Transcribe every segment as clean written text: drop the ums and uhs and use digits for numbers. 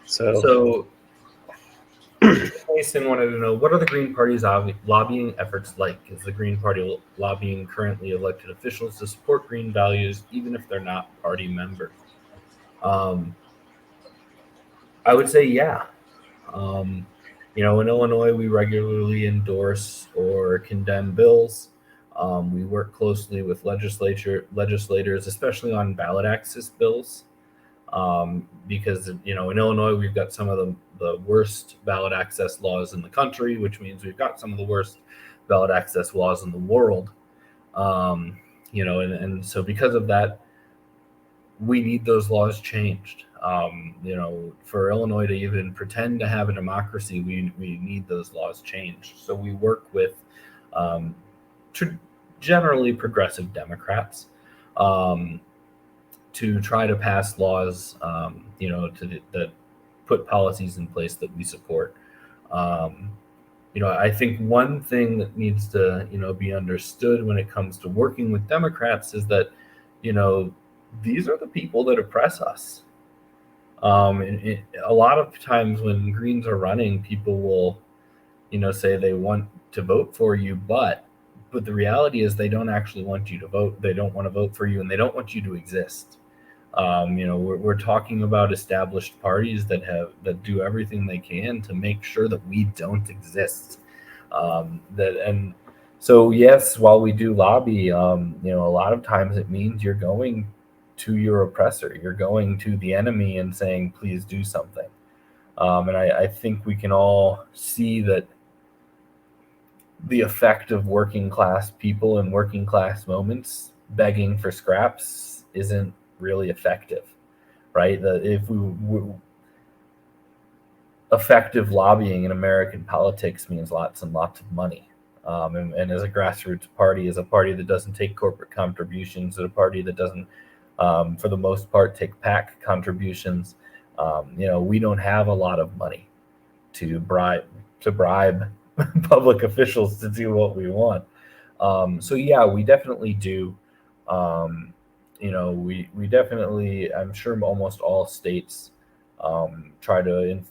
So Mason wanted to know, what are the Green Party's lobbying efforts like? Is the Green Party lobbying currently elected officials to support green values, even if they're not party members? Um, I would say, yeah. Um, in Illinois, we regularly endorse or condemn bills. We work closely with legislators, especially on ballot access bills, because in Illinois we've got some of the worst ballot access laws in the country, which means we've got some of the worst ballot access laws in the world. Um, and so because of that, we need those laws changed. For Illinois to even pretend to have a democracy, we need those laws changed. So we work with um, tr- generally progressive Democrats um, to try to pass laws, that put policies in place that we support. Um, I think one thing that needs to, be understood when it comes to working with Democrats is that, you know, these are the people that oppress us. A lot of times when Greens are running, people will, say they want to vote for you, but the reality is they don't actually want you to vote. They don't want to vote for you, and they don't want you to exist. We're talking about established parties that do everything they can to make sure that we don't exist. That and so yes, while we do lobby, a lot of times it means you're going to your oppressor, you're going to the enemy and saying, please do something. And I think we can all see that the effect of working class people in working class moments begging for scraps isn't really effective, right? If effective lobbying in American politics means lots and lots of money. And as a grassroots party, as a party that doesn't take corporate contributions, as a party that doesn't, for the most part, take PAC contributions, we don't have a lot of money to bribe public officials to do what we want. So yeah, we definitely do. We definitely, I'm sure almost all states try to,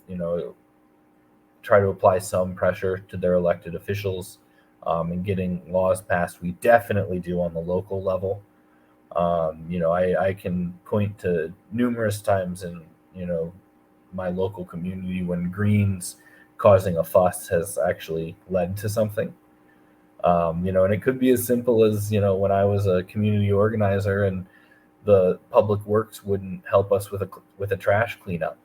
try to apply some pressure to their elected officials and getting laws passed. We definitely do on the local level. I can point to numerous times in, my local community when Greens causing a fuss has actually led to something. And it could be as simple as, when I was a community organizer and the public works wouldn't help us with a trash cleanup,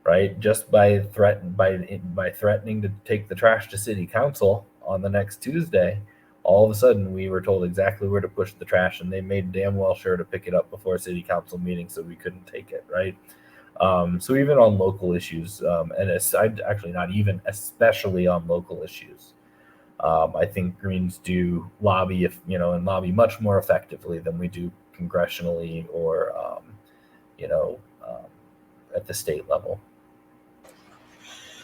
right? Just by threatening to take the trash to city council on the next Tuesday, all of a sudden we were told exactly where to push the trash, and they made damn well sure to pick it up before city council meeting so we couldn't take it, right? So even on local issues, and actually not even, especially on local issues, I think Greens do lobby, and lobby much more effectively than we do congressionally or, you know, um, at the state level.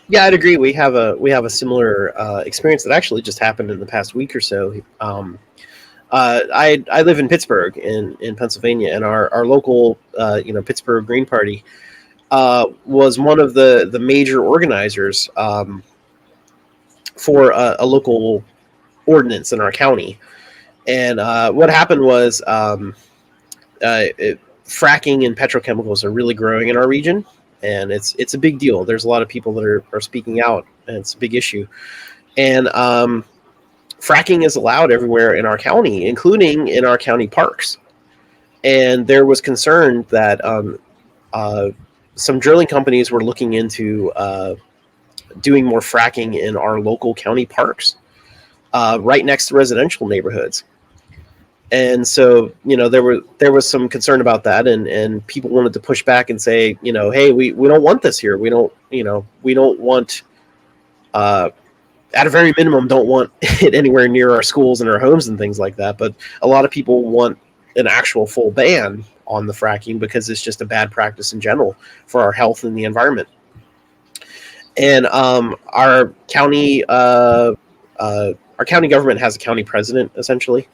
Yeah, I'd agree. We have a similar experience that actually just happened in the past week or so. I live in Pittsburgh in Pennsylvania, and our local Pittsburgh Green Party was one of the major organizers for a local ordinance in our county. And what happened was fracking and petrochemicals are really growing in our region, and it's a big deal. There's a lot of people that are speaking out, and it's a big issue. And fracking is allowed everywhere in our county, including in our county parks. And there was concern that some drilling companies were looking into doing more fracking in our local county parks, right next to residential neighborhoods. And so, there was some concern about that, and people wanted to push back and say, hey, we don't want this here. We don't want, at a very minimum, don't want it anywhere near our schools and our homes and things like that. But a lot of people want an actual full ban on the fracking because it's just a bad practice in general for our health and the environment. And our county government has a county president, essentially,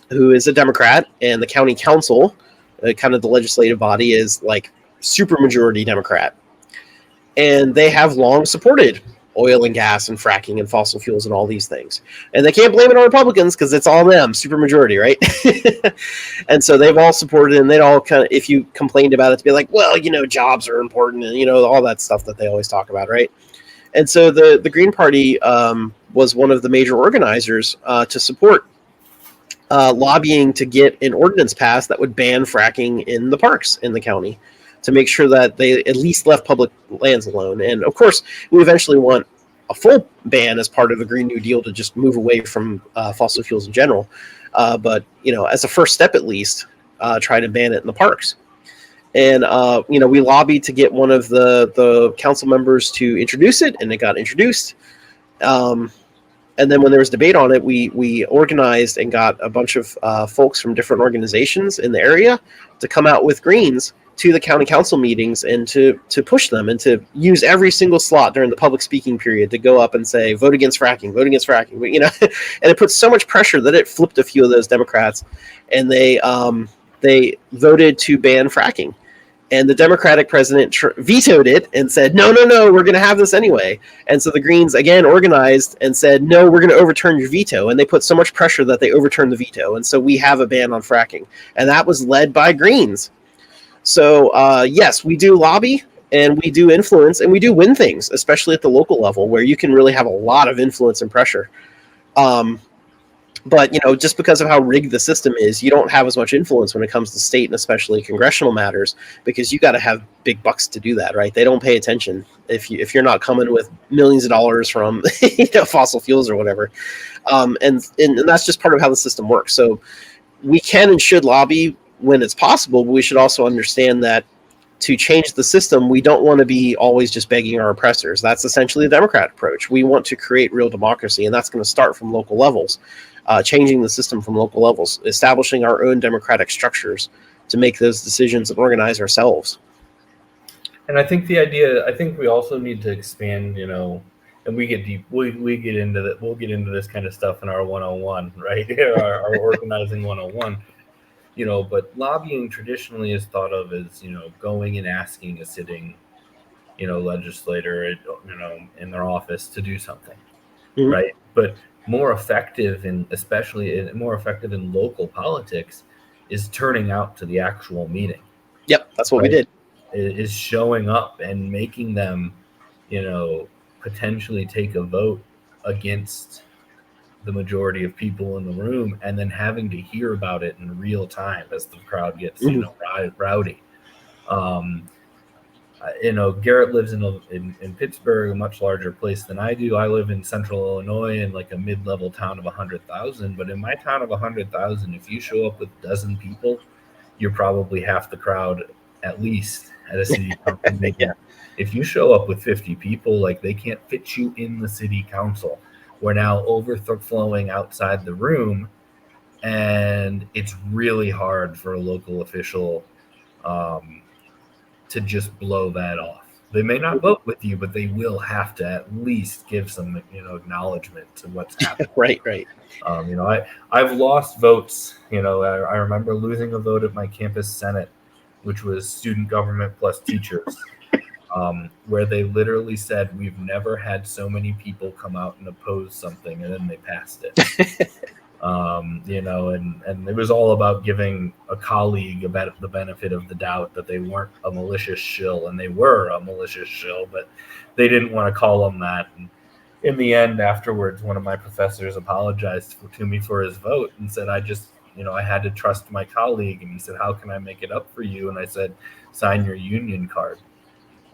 who is a Democrat, and the county council, kind of the legislative body, is like supermajority Democrat, and they have long supported oil and gas and fracking and fossil fuels and all these things. And they can't blame it on Republicans because it's all them, supermajority, right? And so they've all supported it, and they'd all kind of, if you complained about it, to be like, well, jobs are important, and all that stuff that they always talk about, right? And so the Green Party was one of the major organizers to support lobbying to get an ordinance passed that would ban fracking in the parks in the county, to make sure that they at least left public lands alone. And of course, we eventually want a full ban as part of the Green New Deal to just move away from fossil fuels in general. But as a first step, at least, try to ban it in the parks. And we lobbied to get one of the council members to introduce it, and it got introduced. And then when there was debate on it, we organized and got a bunch of folks from different organizations in the area to come out with greens to the county council meetings and to push them, and to use every single slot during the public speaking period to go up and say, vote against fracking, vote against fracking. And it put so much pressure that it flipped a few of those Democrats, and they voted to ban fracking. And the Democratic president vetoed it and said, no, we're going to have this anyway. And so the Greens, again, organized and said, no, we're going to overturn your veto. And they put so much pressure that they overturned the veto. And so we have a ban on fracking. And that was led by Greens. So, yes, we do lobby, and we do influence, and we do win things, especially at the local level, where you can really have a lot of influence and pressure. But, just because of how rigged the system is, you don't have as much influence when it comes to state and especially congressional matters, because you got to have big bucks to do that, right? They don't pay attention if you're not coming with millions of dollars from fossil fuels or whatever. And that's just part of how the system works. So we can and should lobby when it's possible, but we should also understand that to change the system, we don't want to be always just begging our oppressors. That's essentially the Democrat approach. We want to create real democracy, and that's going to start from local levels. Changing the system from local levels, establishing our own democratic structures to make those decisions and organize ourselves. And I think we also need to expand, and we get deep, we get into that. We'll get into this kind of stuff in our 101, right? our organizing 101. But lobbying traditionally is thought of as, going and asking a sitting, legislator, in their office to do something, mm-hmm. right? But more effective, and especially more effective in local politics, is turning out to the actual meeting. Yep, that's what we did. Is showing up and making them, potentially take a vote against the majority of people in the room, and then having to hear about it in real time as the crowd gets, rowdy. Garrett lives in Pittsburgh, a much larger place than I do. I live in central Illinois in like a mid-level town of 100,000. But in my town of 100,000, if you show up with a dozen people, you're probably half the crowd, at least, at a city council meeting. Yeah. If you show up with 50 people, they can't fit you in the city council. We're now overflowing outside the room, and it's really hard for a local official to just blow that off. They may not vote with you, but they will have to at least give some, acknowledgement to what's happening. Right. I've lost votes. I remember losing a vote at my campus senate, which was student government plus teachers. Where they literally said, we've never had so many people come out and oppose something, and then they passed it. And it was all about giving a colleague the benefit of the doubt that they weren't a malicious shill, and they were a malicious shill, but they didn't want to call them that. And in the end, afterwards, one of my professors apologized to me for his vote and said, I just, I had to trust my colleague. And he said, how can I make it up for you? And I said, sign your union card.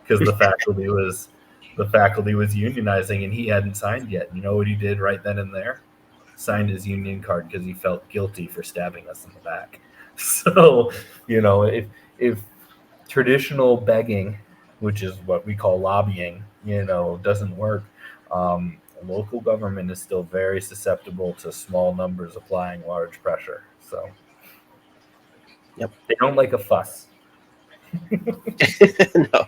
Because the faculty was unionizing, and he hadn't signed yet. You know what he did right then and there? Signed his union card because he felt guilty for stabbing us in the back. So, if traditional begging, which is what we call lobbying, doesn't work, local government is still very susceptible to small numbers applying large pressure. So, yep, they don't like a fuss. No.